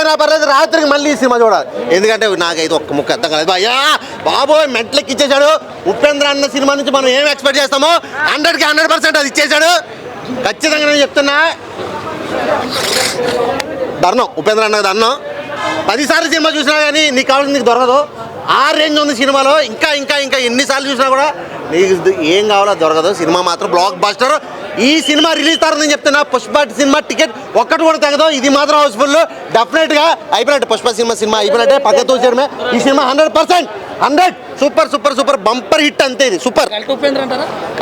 అయినా పర్లేదు రాత్రికి మళ్ళీ ఈ సినిమా చూడాలి. ఎందుకంటే నాకైతే ఒక్క ముక్క అర్థం కాలేదు. అయ్యా బాబోయ్ మెంటలకి ఇచ్చేసాడు. ఉపేంద్ర అన్న సినిమా నుంచి మనం ఏం ఎక్స్పెక్ట్ చేస్తామో 100కి 100% అది ఇచ్చేసాడు. ఖచ్చితంగా నేను చెప్తున్నా ధర్నం ఉపేంద్ర అన్నది ధర్నం. 10 సార్లు సినిమా చూసినా కానీ నీకు కావాల్సింది నీకు దొరకదు. ఆ రేంజ్ ఉంది సినిమాలో. ఇంకా ఇంకా ఇంకా ఎన్నిసార్లు చూసినా కూడా నీకు ఏం కావాలో దొరకదు. సినిమా మాత్రం బ్లాక్ బస్టర్. ఈ సినిమా రిలీజ్ తర్వాత చెప్తున్నా పుష్ప సినిమా టికెట్ ఒక్కటి కూడా తగ్గదు. ఇది మాత్రం హౌస్ఫుల్. డెఫినెట్గా అయిపోయినట్టు పుష్ప సినిమా అయిపోయినట్టే. పక్కన తోసేయడమే. ఈ cinema 100% 100 super super super bumper hit అంతే. ఇది సూపర్.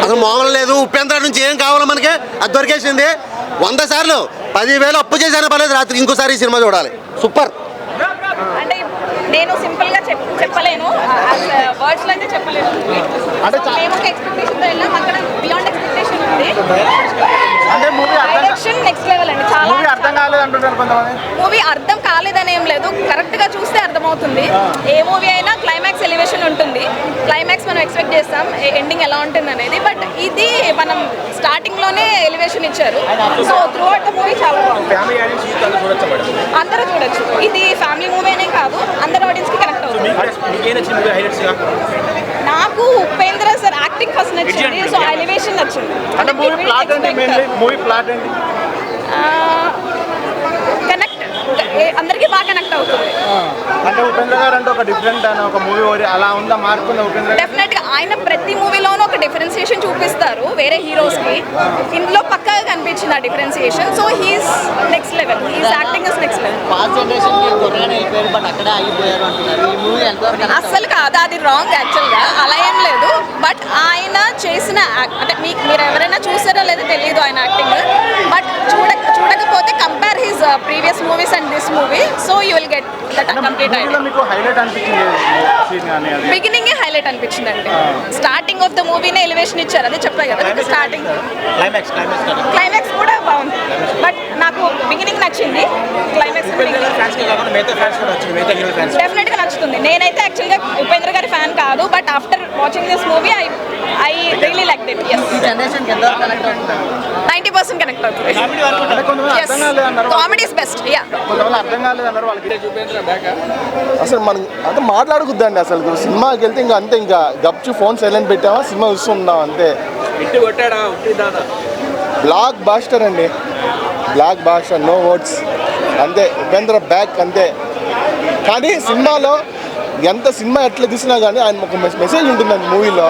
అసలు మామూలు లేదు. ఉపేంద్ర నుంచి ఏం కావాలో మనకి అది దొరికేసింది. 100 సార్లు 10,000 అప్పు చేశాను పర్లేదు రాత్రి ఇంకోసారి ఈ సినిమా చూడాలి. సూపర్. అంటే నేను సింపుల్ గా చెప్పలేను, వర్డ్స్ లో అయితే చెప్పలేను. మేము ఒక ఎక్స్పెక్టేషన్ తో వెళ్ళాం, అక్కడ బియాండ్ ఎక్స్పెక్టేషన్ ఉంది. అంటే మూవీ డైరెక్షన్ నెక్స్ట్ లెవెల్ అండి. చాలా మూవీ అర్థం కాలేదు అంటున్నారు కొంతమంది. మూవీ అర్థం కాలేదని ఏం లేదు, కరెక్ట్ గా చూస్తే అర్థమవుతుంది. ఏ మూవీ అయినా క్లైమాక్స్ ఎలివేషన్ ఉంటుంది. క్లైమాక్స్ మనం ఎక్స్పెక్ట్ చేస్తాం ఎండింగ్ ఎలా ఉంటుంది అనేది. బట్ ఇది మనం స్టార్టింగ్ లోనే ఎలివేషన్ ఇచ్చారు. So through out the movie చాలా బాగుంది. అందరూ చూడొచ్చు. ఇది ఫ్యామిలీ మూవీ అనే కాదు, అందరు ఆడియన్స్ కి కనెక్ట్ అవుతుంది. నాకు ఉపేంద్ర సార్ యాక్టింగ్ ఫస్ట్ నచ్చింది. సో ఎలివేషన్ నచ్చింది. అంటే మూవీ ప్లాట్ ఏంటి? మెయిన్లీ మూవీ ప్లాట్ ఏంటి? కనెక్ట్ అందరికీ బాగా కనెక్ట్ అవుతుంది. అంటే ఉపేంద్ర గారు అంటే ఒక డిఫరెంట్ అని ఒక మూవీ అలా ఉందా మార్పుందా ఉపేంద్ర? డెఫినెట్ గా ఆయన ప్రతి మూవీలోనూ ఒక డిఫరెన్సియేషన్ చూపిస్తారు వేరే హీరోస్ కి. ఇందులో పక్కాగా కనిపించింది ఆ differentiation. So he's next level. He's acting is next level. అస్సలు కాదు, అది రాంగ్ యాక్చువల్ గా. అలా ఏం లేదు. బట్ ఆయన చేసిన అంటే మీరు ఎవరైనా చూసారో లేదో తెలియదు ఆయన యాక్టింగ్. బట్ చూడకపోతే compare his previous movies and this movie, so you will get that complete idea. మీకు హైలైట్ అనిపించింది సీన్ గాని అది? బిగినింగ్ హైలైట్ అనిపించింది అండి. స్టార్టింగ్ ఆఫ్ ద మూవీనే ఎలివేషన్ ఇచ్చారు, అదే చెప్పాయి కదా. స్టార్టింగ్ క్లైమాక్స్ కూడా బాగుంది. బట్ నాకు బిగినింగ్ నచ్చింది. క్లైమాక్స్ డెఫినెట్ గా నచ్చుతుంది. నేనైతే యాక్చువల్ గా ఉపేంద్ర గారి ఫ్యాన్ కాదు, but after watching this movie I really like it. 90% connect అవుతుంది. Comedy is best. అసలు మనం అంటే మాట్లాడుకుద్దండి. అసలు సినిమాకి వెళ్తే ఇంకా అంతే, ఇంకా గప్చు ఫోన్ సైలెంట్ పెట్టామా సినిమా చూస్తున్నాం అంతే. బ్లాక్ బాస్టర్ అండి, బ్లాక్ బాస్టర్, నో వర్డ్స్ అంతే. ఉపేంద్ర బ్యాక్ అంతే. కానీ సినిమాలో ఎంత సినిమా ఎట్లా తీసినా కానీ ఆయన ఒక మెసేజ్ ఉంటుందండి మూవీలో.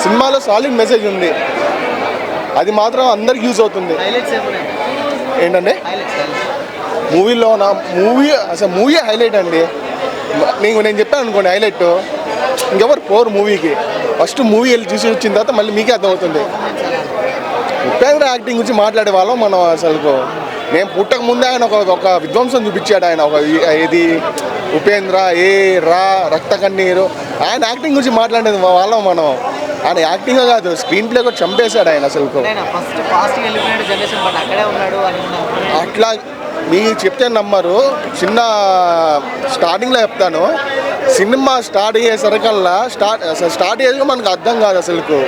సినిమాలో సాలిడ్ మెసేజ్ ఉంది, అది మాత్రం అందరికి యూజ్ అవుతుంది. ఏంటంటే మూవీలో అసలు మూవీ హైలైట్ అండి. నేను చెప్పాను అనుకోండి హైలైట్, ఇంకెవరు పోరు మూవీకి. ఫస్ట్ మూవీ వెళ్ళి చూసి వచ్చిన తర్వాత మళ్ళీ మీకే అర్థమవుతుంది. ఉపేంద్ర యాక్టింగ్ గురించి మాట్లాడే వాళ్ళం మనం. అసలు నేను పుట్టక ముందే ఆయన ఒక విధ్వంసం చూపించాడు. ఆయన ఒక ఇది ఉపేంద్ర రక్త కన్నీరు, ఆయన యాక్టింగ్ గురించి మాట్లాడేది వాళ్ళం మనం. ఆయన యాక్టింగ్ కాదు, స్క్రీన్ ప్లే కూడా చంపేశాడు ఆయన. అసలు అట్లా మీకు చెప్తే నమ్మరు. చిన్న స్టార్టింగ్లో చెప్తాను. సినిమా స్టార్ట్ అయ్యేసరికల్లా స్టార్ట్ అయ్యేది మనకు అర్థం కాదు అసలుకు.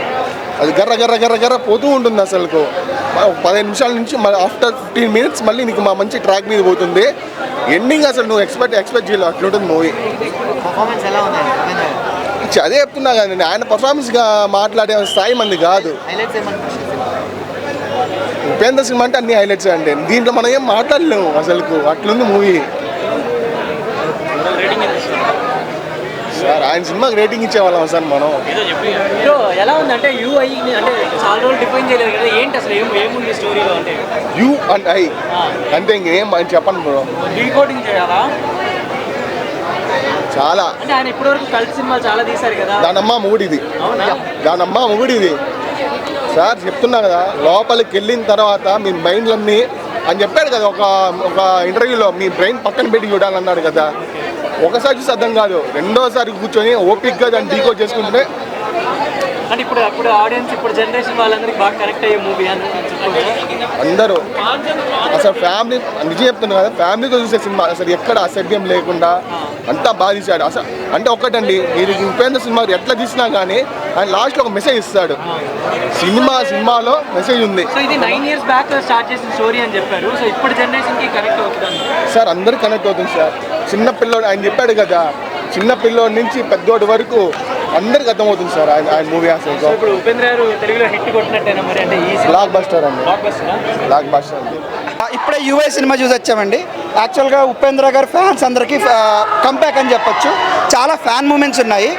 అది గర్ర పోతూ ఉంటుంది అసలుకు. 15 నిమిషాల నుంచి ఆఫ్టర్ 15 మినిట్స్ మళ్ళీ నీకు మంచి ట్రాక్ మీద పోతుంది. ఎండింగ్ అసలు నువ్వు ఎక్స్పెక్ట్ చేయలేవు, అట్లుంటుంది మూవీ. అదే చెప్తున్నా కదా నేను, ఆయన పర్ఫార్మెన్స్గా మాట్లాడే స్థాయి మంది కాదు. ఉపేంద్ర సినిమా అంటే అన్ని హైలైట్స్ అండి. దీంట్లో మనం ఏం మాట్లాడలేము అసలు, అట్లుంది మూవీ. సార్ ఆయన సినిమాకి రేటింగ్ ఇచ్చేవాళ్ళం సార్ మనం. ఎలా ఉందంటే యూఐ అంటే చాలా రోజులు డిఫైన్ చేయలేదు కదా, ఏంటి అసలు ఏముంది స్టోరీలో? అంటే యూ అండ్ ఐ అంటే ఇంకేం చెప్పండి బ్రో. డీకోడింగ్ చేయాలా? చాలా అంటే ఆయన ఇప్పటివరకు కల్ట్ సినిమాలు చాలా తీశారు కదా. దానమ్మ మొగుడిది సార్ చెప్తున్నా కదా. లోపలికి వెళ్ళిన తర్వాత మీ మైండ్లన్నీ అని చెప్పాడు కదా ఒక ఇంటర్వ్యూలో, మీ బ్రెయిన్ పక్కన పెట్టి చూడాలన్నాడు కదా. ఒకసారి చూసి అర్థం కాదు, రెండోసారి కూర్చొని ఓపిక్గా దాన్ని డీకోడ్ చేసుకుంటే అంటే ఇప్పుడు ఆడియన్స్ ఇప్పుడు జనరేషన్ వాళ్ళందరికీ బాగా కనెక్ట్ అయ్యే మూవీ అని చెప్తున్నారు. అందరూ అసలు ఫ్యామిలీ నిజం చెప్తున్నారు కదా, ఫ్యామిలీతో చూసే సినిమా అసలు ఎక్కడ అసభ్యం లేకుండా అంతా బాగా తీశాడు. అసలు అంటే ఒక్కటండి, మీరు ఉపేంద్ర సినిమా ఎట్లా తీసినా కానీ ఆయన లాస్ట్లో ఒక మెసేజ్ ఇస్తాడు. సినిమాలో మెసేజ్ ఉంది. సో ఇది 9 years బ్యాక్ స్టార్ట్ చేసిన స్టోరీ అని చెప్పారు. సో ఇప్పుడు జనరేషన్కి కనెక్ట్ అవుతుంది సార్, అందరూ కనెక్ట్ అవుతుంది సార్. చిన్న పిల్లోడు ఆయన చెప్పాడు కదా, చిన్న పిల్లోడి నుంచి పెద్దోడి వరకు అందరికి అర్థమవుతుంది సార్ ఆయన మూవీ. అసలు సో ఇప్పుడు ఉపేంద్ర గారు తెలుగులో హిట్ కొట్టినట్టేనా మరి? అంటే ఈ బ్లాక్ బస్టర్ అండి, బ్లాక్ బస్టరా? బ్లాక్ బస్టర్ అండి. ఇప్పుడే యూఐ సినిమా చూసి వచ్చామండి. యాక్చువల్గా ఉపేంద్ర గారు ఫ్యాన్స్ అందరికీ కంబ్యాక్ అని చెప్పొచ్చు. చాలా ఫ్యాన్ మూమెంట్స్ ఉన్నాయి.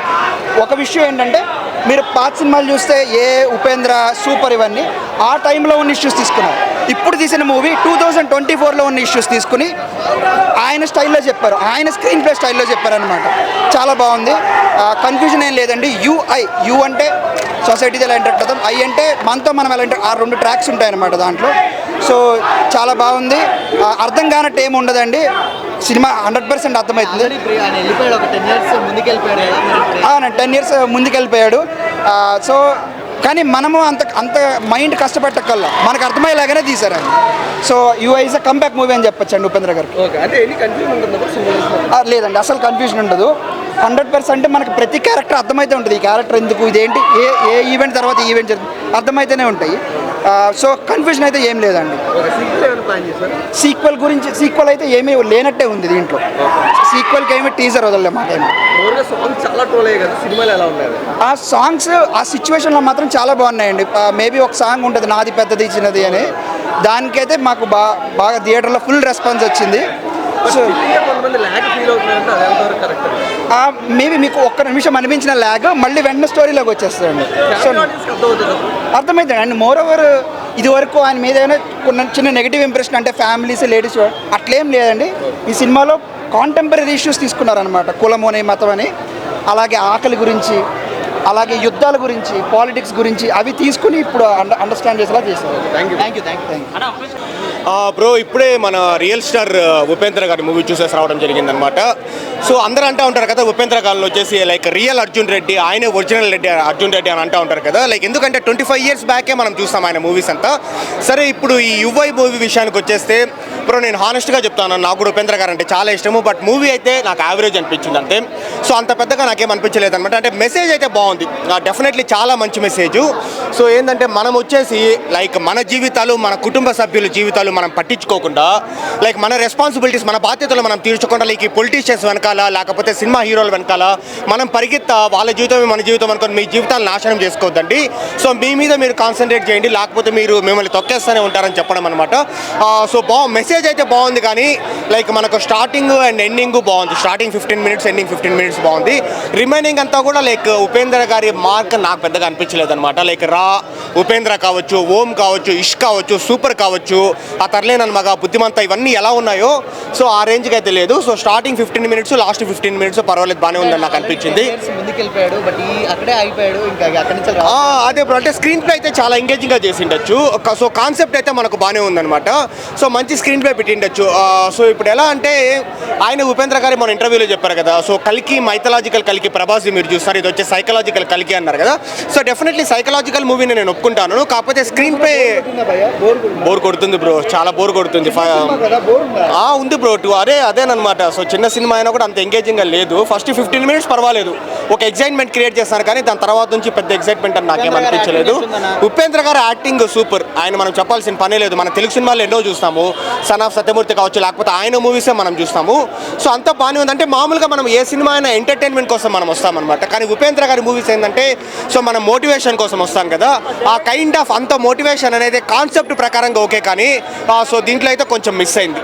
ఒక విషయం ఏంటంటే, మీరు పాత సినిమాలు చూస్తే ఏ ఉపేంద్ర సూపర్ ఇవన్నీ ఆ టైంలో ఉన్న ఇష్యూస్ తీసుకున్నారు. ఇప్పుడు తీసిన మూవీ 2024లో ఉన్న ఇష్యూస్ తీసుకుని ఆయన స్టైల్లో చెప్పారు, ఆయన స్క్రీన్ ప్లే స్టైల్లో చెప్పారనమాట. చాలా బాగుంది. కన్ఫ్యూజన్ ఏం లేదండి. యూ అంటే సొసైటీతో ఎలా ఇంటరాక్ట్ అవుతాం, ఐ అంటే మనతో మనం ఎలా ఇంటరాక్ట్, ఆ 2 ట్రాక్స్ ఉంటాయన్నమాట దాంట్లో. సో చాలా బాగుంది. అర్థం కానట్టు ఏమి ఉండదండి. సినిమా 100% అర్థమవుతుంది. 10 years ముందుకెళ్ళిపోయాడు. సో కానీ మనము అంత మైండ్ కష్టపెట్టకల్లా మనకు అర్థమయ్యేలాగానే తీశారండి. So UI is a comeback movie అని చెప్పొచ్చండి ఉపేంద్ర గారికి. లేదండి, అసలు కన్ఫ్యూజన్ ఉండదు. 100% మనకు ప్రతి క్యారెక్టర్ అర్థమైతే ఉంటుంది. ఈ క్యారెక్టర్ ఎందుకు, ఇదేంటి, ఏ ఈవెంట్ తర్వాత ఈవెంట్ అర్థమైతేనే ఉంటాయి. సో కన్ఫ్యూజన్ అయితే ఏం లేదండి. సీక్వెల్ అయితే ఏమీ లేనట్టే ఉంది దీంట్లో. సీక్వెల్కి ఏమి టీజర్ వదలలే మాట. ఆ సాంగ్స్ ఆ సిచ్యువేషన్లో మాత్రం చాలా బాగున్నాయండి. మేబీ ఒక సాంగ్ ఉంటుంది, నాది పెద్దది చిన్నది అని. దానికైతే మాకు బాగా థియేటర్లో ఫుల్ రెస్పాన్స్ వచ్చింది. సో మేబీ మీకు ఒక్క నిమిషం అనిపించిన ల్యాగ్ మళ్ళీ వెంటనే స్టోరీలోకి వచ్చేస్తుందండి. సో అర్థమవుతుంది అండ్ మోర్ ఓవర్ ఇది వరకు ఆయన మీద ఏమైనా కొన్ని చిన్న నెగిటివ్ ఇంప్రెషన్ అంటే ఫ్యామిలీస్ లేడీస్ అట్లేం లేదండి. ఈ సినిమాలో కాంటెంపరీ ఇష్యూస్ తీసుకున్నారనమాట. కులం అని, మతం అని, అలాగే ఆకలి గురించి, అలాగే యుద్ధాల గురించి, పాలిటిక్స్ గురించి అవి తీసుకుని ఇప్పుడు అండర్స్టాండ్ చేసేలా చేశారు. Thank you. బ్రో ఇప్పుడే మన రియల్ స్టార్ ఉపేంద్ర గారి మూవీ చూసేసి రావడం జరిగిందనమాట. సో అందరూ అంటూ ఉంటారు కదా, ఉపేంద్ర గారిలో వచ్చేసి లైక్ రియల్ అర్జున్ రెడ్డి, ఆయనే ఒరిజినల్ రెడ్డి అర్జున్ రెడ్డి అని అంటూ ఉంటారు కదా. లైక్ ఎందుకంటే 25 years బ్యాకే మనం చూస్తాం ఆయన మూవీస్ అంతా. సరే ఇప్పుడు ఈ యువై మూవీ విషయానికి వచ్చేస్తే బ్రో నేను హానెస్ట్గా చెప్తాను, నాకు కూడా ఉపేంద్ర గారు అంటే చాలా ఇష్టము. బట్ మూవీ అయితే నాకు యావరేజ్ అనిపించింది అంతే. సో అంత పెద్దగా నాకేం అనిపించలేదు అనమాట. అంటే మెసేజ్ అయితే బాగుంది, డెఫినెట్లీ చాలా మంచి మెసేజ్. సో ఏంటంటే మనం వచ్చేసి లైక్ మన జీవితాలు, మన కుటుంబ సభ్యుల జీవితాలు మనం పట్టించుకోకుండా, లైక్ మన రెస్పాన్సిబిలిటీస్, మన బాధ్యతలు మనం తీర్చకుండా, లైక్ ఈ పొలిటీషియన్స్ వెనకాల లేకపోతే సినిమా హీరోల వెనకాల మనం పరిగెత్తా వాళ్ళ జీవితం మన జీవితం అనుకొని మీ జీవితాలు నాశనం చేసుకోవద్దండి. సో మీ మీద మీరు కాన్సన్ట్రేట్ చేయండి, లేకపోతే మీరు మిమ్మల్ని తొక్కేస్తూనే ఉంటారని చెప్పడం అనమాట. సో మెసేజ్ అయితే బాగుంది, కానీ లైక్ మనకు స్టార్టింగ్ అండ్ ఎండింగ్ బాగుంది. స్టార్టింగ్ 15 minutes, ఎండింగ్ 15 minutes బాగుంది. రిమైనింగ్ అంతా కూడా లైక్ ఉపేంద్ర గారి మార్క్ నాకు పెద్దగా అనిపించలేదు అనమాట. లైక్ ఉపేంద్ర కావచ్చు, ఓం కావచ్చు, ఇష్ కావచ్చు, సూపర్ కావచ్చు, ఆ తర్లేనన్ మగ, బుద్ధిమంత, ఇవన్నీ ఎలా ఉన్నాయో సో ఆ రేంజ్కి అయితే లేదు. So starting 15 minutes, last 15 minutes పర్వాలేదు, బాగానే ఉందని నాకు అనిపించింది. అదే బ్రో, అంటే స్క్రీన్ ప్లే అయితే చాలా ఎంగేజింగ్గా చేసిండొచ్చు. సో కాన్సెప్ట్ అయితే మనకు బాగానే ఉందన్నమాట. సో మంచి స్క్రీన్ ప్లే పెట్టిండొచ్చు. సో ఇప్పుడు ఎలా అంటే ఆయన ఉపేంద్ర గారి మన ఇంటర్వ్యూలో చెప్పారు కదా, సో కల్కి మైథలాజికల్ కల్కి ప్రభాస్ మీరు చూస్తారు, ఇది వచ్చే సైకలాజికల్ కల్కి అన్నారు కదా. సో డెఫినెట్లీ సైకలాజికల్ మూవీని నేను ఒప్పుకుంటాను. కాకపోతే స్క్రీన్ ప్లే బోర్ కొడుతుంది బ్రో, చాలా బోర్ కొడుతుంది. ఉంది బ్రో, అదేనమాట. సో చిన్న సినిమా అయినా కూడా అంత ఎంగేజింగ్గా లేదు. ఫస్ట్ 15 minutes పర్వాలేదు, ఒక ఎగ్జైట్మెంట్ క్రియేట్ చేస్తాను, కానీ దాని తర్వాత నుంచి పెద్ద ఎగ్జైట్మెంట్ అని నాకేం అనిపించలేదు. ఉపేంద్ర గారు యాక్టింగ్ సూపర్, ఆయన మనం చెప్పాల్సిన పనే లేదు. మన తెలుగు సినిమాలు ఎన్నో చూస్తాము, సన్ ఆఫ్ సత్యమూర్తి కావచ్చు, లేకపోతే ఆయన మూవీసే మనం చూస్తాము. సో అంత బాగానే ఉంది. అంటే మామూలుగా మనం ఏ సినిమా అయినా ఎంటర్టైన్మెంట్ కోసం మనం వస్తామన్నమాట, కానీ ఉపేంద్ర గారి మూవీస్ ఏంటంటే సో మనం మోటివేషన్ కోసం వస్తాం కదా, ఆ కైండ్ ఆఫ్ అంత మోటివేషన్ అనేది కాన్సెప్ట్ ప్రకారంగా ఓకే, కానీ సో దీంట్లో అయితే కొంచెం మిస్ అయింది.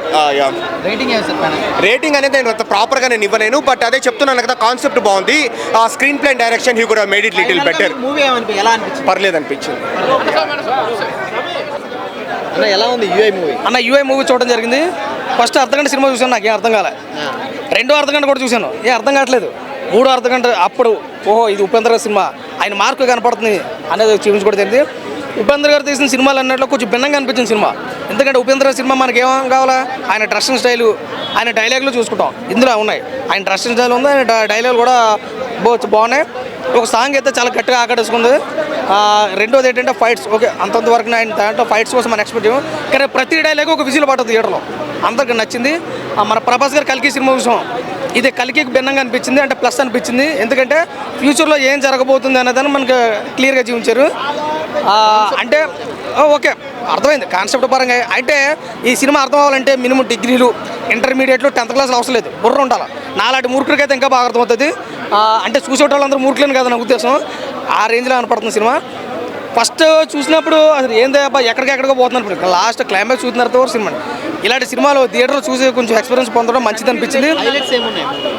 రేటింగ్ అనేది నేను అంత ప్రాపర్గా నేను ఇవ్వలేను, బట్ అదే చెప్తున్నాను కదా, కాన్సెప్ట్ బాగుంది. ఆ screen play direction he could have made it little better. పర్లేదు అనిపించింది. ఎలా ఉంది యూఐ మూవీ? యూఐ మూవీ చూడడం జరిగింది. ఫస్ట్ అర్ధగంట సినిమా చూసాను, నాకేం అర్థం కాలే. రెండో అర్ధగంట కూడా చూశాను, ఏం అర్థం కావట్లేదు. మూడో అర్ధగంట అప్పుడు ఓహో ఇది ఉపేంద్ర గారి సినిమా, ఆయన మార్కు కనపడుతుంది అనేది చూపించుకోవడం జరిగింది. ఉపేంద్ర గారు తీసిన సినిమాలు అన్నట్లో కొంచెం భిన్నంగా అనిపించింది సినిమా. ఎందుకంటే ఉపేంద్ర సినిమా మనకి ఏం కావాలా, ఆయన డ్రెస్సింగ్ స్టైలు, ఆయన డైలాగులు చూసుకుంటాం, ఇందులో ఉన్నాయి. ఆయన డ్రెస్సింగ్ స్టైల్ ఉంది, ఆయన డైలాగులు కూడా బాగున్నాయి. ఒక సాంగ్ అయితే చాలా గట్టిగా ఆకట్టుకుంది. రెండోది ఏంటంటే ఫైట్స్ ఓకే అంతంత వరకు ఆయన దాంట్లో ఫైట్స్ కోసం మనం ఎక్స్పెక్ట్ చేయము, కానీ ప్రతి డైలాగ్ ఒక విజిల్ పడుతుంది థియేటర్లో, అందరికి నచ్చింది. మన ప్రభాస్ గారు కల్కి సినిమా చూసాం, ఇది కల్కి భిన్నంగా అనిపించింది, అంటే ప్లస్ అనిపించింది. ఎందుకంటే ఫ్యూచర్లో ఏం జరగబోతుంది అనేదాన్ని మనకు క్లియర్గా చూపించారు. అంటే ఓకే అర్థమైంది కాన్సెప్ట్ పరంగా. అంటే ఈ సినిమా అర్థం అవ్వాలంటే మినిమం డిగ్రీలు, ఇంటర్మీడియట్లో 10th క్లాస్లో అవసరం లేదు, బుర్ర ఉండాలి. నాలాంటి మూర్ఖులకైతే ఇంకా బాగా అర్థమవుతుంది. అంటే చూసేటోళ్ళందరూ మూర్ఖులని కదా నా ఉద్దేశం, ఆ రేంజ్లో కనపడుతుంది సినిమా. ఫస్ట్ చూసినప్పుడు అసలు ఏంది అబ్బా ఎక్కడికెక్కడికో పోతున్నారు, లాస్ట్ క్లైమాక్స్ చూసిన తర్వాత సినిమా. ఇలాంటి సినిమాలు థియేటర్లో చూసి కొంచెం ఎక్స్పీరియన్స్ పొందడం మంచిది అనిపించింది.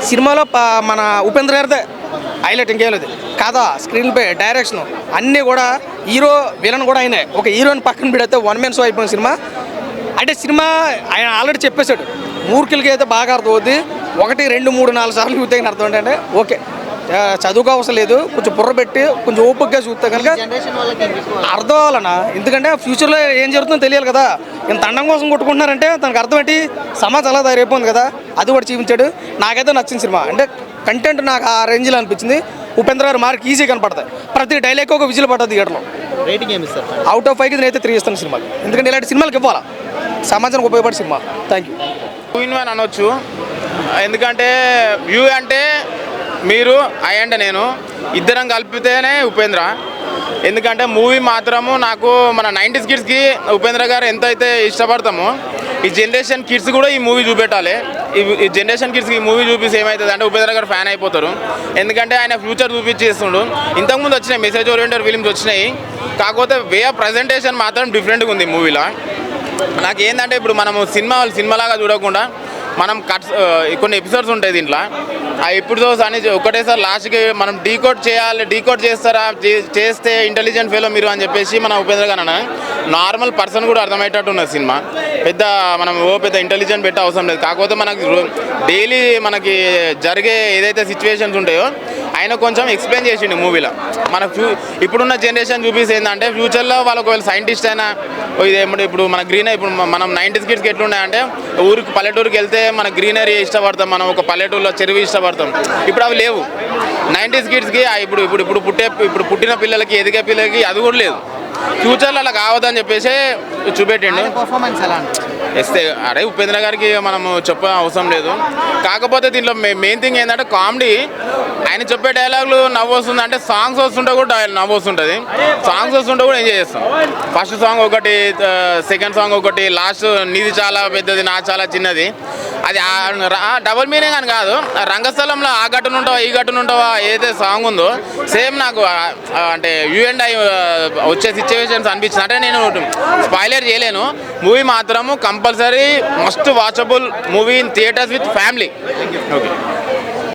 సినిమాలో మన ఉపేంద్ర గారిదే హైలైట్, ఇంకేం లేదు. కథ, స్క్రీన్ ప్లే, డైరెక్షన్ అన్నీ కూడా, హీరో విలన్ కూడా ఆయనే. ఒక హీరోని పక్కన పెడితే 1 man షో అయిపోయిన సినిమా. అంటే సినిమా ఆయన ఆల్రెడీ చెప్పేశాడు, మూర్ఖులకి అయితే బాగా అర్థం అవుద్ది. 1, 2, 3, 4 సార్లు చూస్తే అర్థం ఏంటంటే ఓకే చదువుకో అవసరం లేదు, కొంచెం బుర్ర పెట్టి కొంచెం ఓపికగా చూస్తే కనుక అర్థం అవ్వాలన్నా. ఎందుకంటే ఫ్యూచర్లో ఏం జరుగుతుందో తెలియాలి కదా. ఇంత అండం కోసం కొట్టుకుంటున్నారంటే దానికి అర్థం ఏంటి, సమాజం అలా తయారైపోయింది కదా, అది కూడా చూపించాడు. నాకైతే నచ్చిన సినిమా, అంటే కంటెంట్ నాకు ఆ రేంజ్లో అనిపించింది. ఉపేంద్ర గారు మార్క్ ఈజీ కనపడతాయి, ప్రతి డైలాగ్ ఒక విజిల్ పడుతుంది థియేటర్లో. రేటింగ్ ఏమి ఇస్తారు? అవుట్ ఆఫ్ 5కి నేనైతే 3 ఇస్తాను సినిమాకి, ఎందుకంటే ఇలాంటి సినిమాలకు ఇవ్వాలా, సమాజానికి ఉపయోగపడే సినిమా. Thank you. 2-in-1 అనొచ్చు, ఎందుకంటే వ్యూ అంటే మీరు అండ్ నేను ఇద్దరం కలిపితేనే ఉపేంద్ర. ఎందుకంటే మూవీ మాత్రము నాకు మన 90s కిడ్స్కి ఉపేంద్ర గారు ఎంత అయితే ఇష్టపడతామో ఈ జనరేషన్ కిడ్స్ కూడా ఈ మూవీ చూపెట్టాలి. ఈ జనరేషన్ కిడ్స్కి ఈ మూవీ చూపిస్తే ఏమవుతుంది అంటే ఉపేంద్ర గారు ఫ్యాన్ అయిపోతారు. ఎందుకంటే ఆయన ఫ్యూచర్ చూపించేస్తుండు. ఇంతకుముందు వచ్చినాయి మెసేజ్ ఓరియంటెడ్ ఫిలిమ్స్ వచ్చినాయి, కాకపోతే వే ఆఫ్ ప్రజెంటేషన్ మాత్రం డిఫరెంట్గా ఉంది మూవీలో. నాకు ఏంటంటే ఇప్పుడు మనము సినిమాలాగా చూడకుండా మనం కొన్ని ఎపిసోడ్స్ ఉంటాయి దీంట్లో, ఆ ఎపిసోడ్స్ అని ఒకటేసారి లాస్ట్కి మనం డీకోడ్ చేస్తే ఇంటెలిజెంట్ ఫెలో మీరు అని చెప్పేసి మన ఉపేంద్ర గారు నార్మల్ పర్సన్ కూడా అర్థమయ్యేటట్టు ఉన్నది సినిమా. మనం పెద్ద ఇంటెలిజెంట్ పెట్టే అవసరం లేదు. కాకపోతే మనకి డైలీ మనకి జరిగే ఏదైతే సిచ్యువేషన్స్ ఉంటాయో ఆయన కొంచెం ఎక్స్ప్లెయిన్ చేసిండు మూవీలో. ఇప్పుడున్న జనరేషన్ చూపిస్తే ఏంటంటే ఫ్యూచర్లో వాళ్ళు ఒకవేళ సైంటిస్ట్ అయినా ఇదేమంటే ఇప్పుడు మన ఇప్పుడు మనం 90s కిడ్స్కి ఎట్లున్నాయంటే పల్లెటూరుకి వెళ్తే మన గ్రీనరీ ఇష్టపడతాం, మనం ఒక పల్లెటూరులో చెరువు ఇష్టపడతాం. ఇప్పుడు అవి లేవు 90s కిడ్స్కి. ఇప్పుడు పుట్టిన పిల్లలకి, ఎదిగే పిల్లలకి అది కూడా లేదు. ఫ్యూచర్లో అలా కావద్దని చెప్పేసి చూపెట్టిండు. పర్ఫార్మెన్స్ ఎలా ఇస్తే అరే ఉపేంద్ర గారికి మనము చెప్ప అవసరం లేదు. కాకపోతే దీంట్లో మెయిన్ థింగ్ ఏంటంటే కామెడీ. ఆయన చెప్పే డైలాగులు నవ్వు వస్తుంది, అంటే సాంగ్స్ వస్తుంటే కూడా నవ్వు వస్తుంటుంది. సాంగ్స్ వస్తుంటే కూడా ఎంజాయ్ చేస్తాం. ఫస్ట్ సాంగ్ ఒకటి, సెకండ్ సాంగ్ ఒకటి, లాస్ట్ నీది చాలా పెద్దది నా చాలా చిన్నది. అది డబుల్ మీనింగ్ అని కాదు, రంగస్థలంలో ఆ గట్టును ఉంటావా ఈ గట్టును ఉంటావా ఏదైతే సాంగ్ ఉందో సేమ్ నాకు అంటే U&I వచ్చే సిచ్యువేషన్స్ అనిపించింది. అంటే నేను స్పాయిలర్ చేయలేను. మూవీ మాత్రము compulsory must watchable movie in theatres with family. Okay.